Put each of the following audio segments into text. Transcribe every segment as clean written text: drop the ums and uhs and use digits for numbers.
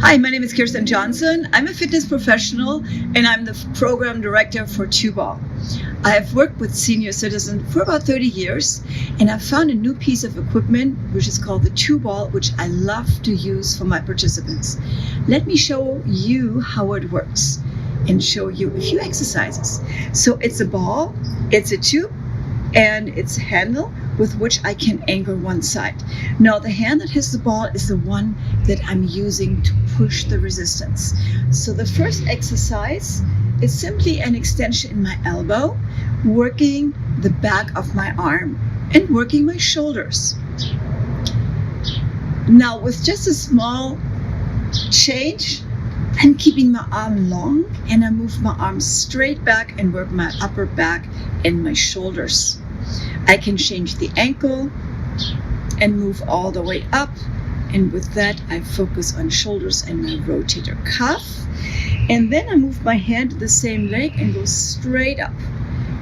Hi, my name is Kirsten Johnson. I'm a fitness professional and I'm the program director for TuBall. I have worked with senior citizens for about 30 years and I found a new piece of equipment which is called the TuBall, which I love to use for my participants. Let me show you how it works and show you a few exercises. So it's a ball, it's a tube, and it's a handle with which I can anchor one side. Now the hand that has the ball is the one that I'm using to push the resistance. So the first exercise is simply an extension in my elbow, working the back of my arm and working my shoulders. Now with just a small change, I'm keeping my arm long and I move my arm straight back and work my upper back and my shoulders. I can change the ankle and move all the way up, and with that I focus on shoulders and my rotator cuff, and then I move my hand to the same leg and go straight up,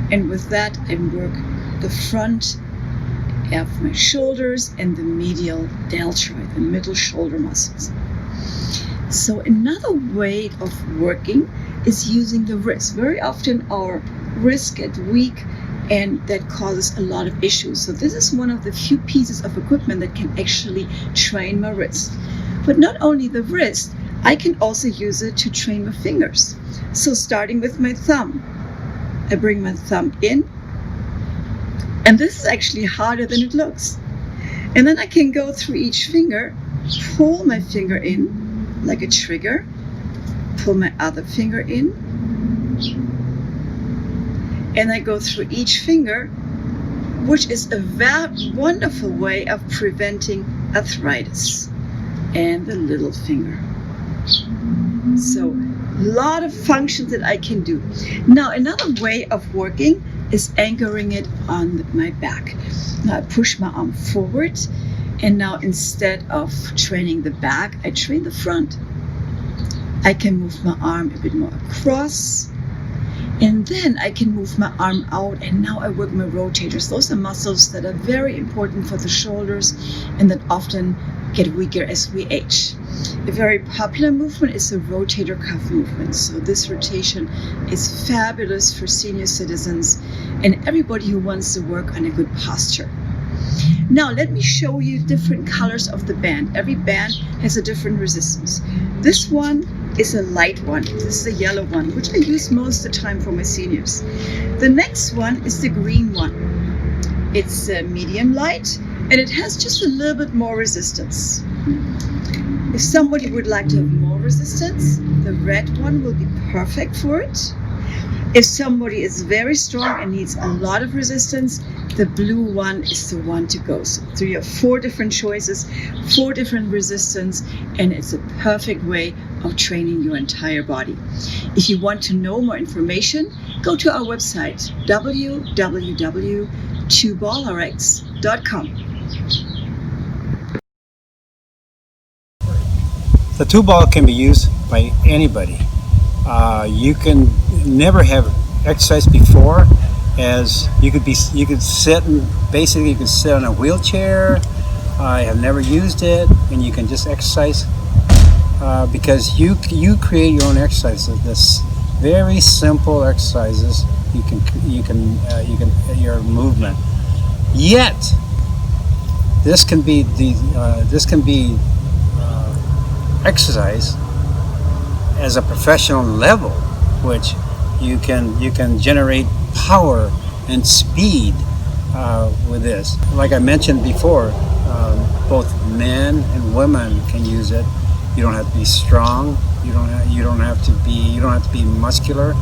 and with that I work the front of my shoulders and the medial deltoid, the middle shoulder muscles. So another way of working is using the wrist. Very often our wrists get weak and that causes a lot of issues. So this is one of the few pieces of equipment that can actually train my wrist. But not only the wrist, I can also use it to train my fingers. So starting with my thumb, I bring my thumb in, and this is actually harder than it looks. And then I can go through each finger, pull my finger in like a trigger, pull my other finger in, and I go through each finger, which is a wonderful way of preventing arthritis. And the little finger. So a lot of functions that I can do. Now another way of working is anchoring it on my back. Now I push my arm forward, and now instead of training the back, I train the front. I can move my arm a bit more across, and then I can move my arm out, and now I work my rotators. Those are muscles that are very important for the shoulders and that often get weaker as we age. A very popular movement is the rotator cuff movement. So this rotation is fabulous for senior citizens and everybody who wants to work on a good posture. Now let me show you different colors of the band. Every band has a different resistance. This one is a light one. This is a yellow one, which I use most of the time for my seniors. The next one is the green one. It's medium light and it has just a little bit more resistance. If somebody would like to have more resistance, the red one will be perfect for it. If somebody is very strong and needs a lot of resistance, the blue one is the one to go. So you have 4 different choices, 4 different resistance, and it's a perfect way of training your entire body. If you want to know more information, go to our website, www.TuBallRx.com. The TuBall can be used by anybody. You can never have exercised before, as you could sit and basically you could sit on a wheelchair. I have never used it, and you can just exercise because you create your own exercises. This very simple exercises. You can your movement. Yet this can be exercise as a professional level, which you can generate power and speed with this. Like I mentioned before, both men and women can use it. You don't have to be strong. You don't have to be muscular.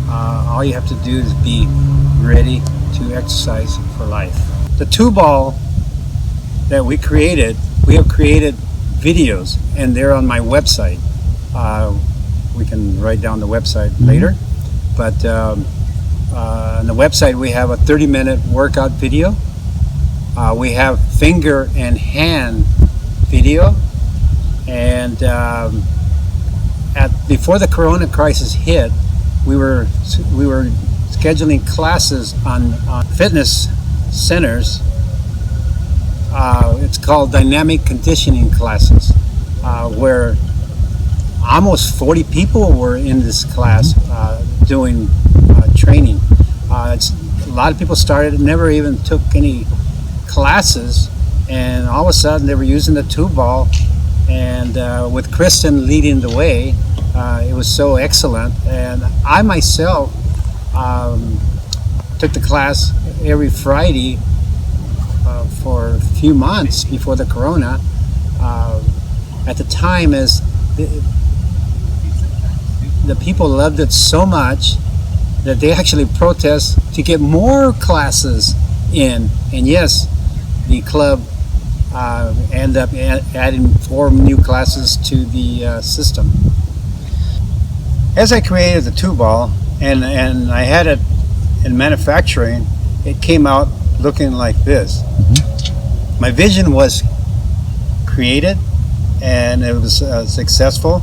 All you have to do is be ready to exercise for life. The TuBall that we have created videos, and they're on my website. We can write down the website later, but on the website we have a 30-minute workout video. We have finger and hand video, and before the Corona crisis hit, we were scheduling classes on fitness centers. It's called dynamic conditioning classes, where almost 40 people were in this class doing training. A lot of people started, never even took any classes, and all of a sudden they were using the TuBall, and with Kristen leading the way, it was so excellent. And I myself took the class every Friday for a few months before the corona. At the time, as the people loved it so much that they actually protest to get more classes in. And yes, the club ended up adding 4 new classes to the system. As I created the TuBall and I had it in manufacturing, it came out looking like this. My vision was created and it was successful.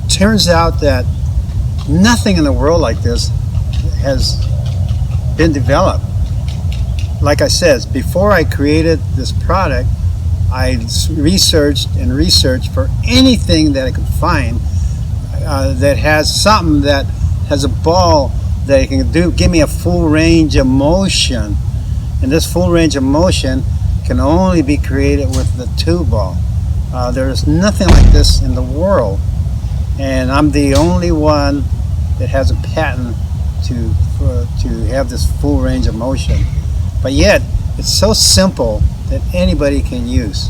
Turns out that nothing in the world like this has been developed. Like I said, before I created this product, I researched for anything that I could find that has something that has a ball that can give me a full range of motion. And this full range of motion can only be created with the TuBall. There is nothing like this in the world, and I'm the only one that has a patent to have this full range of motion. But yet, it's so simple that anybody can use.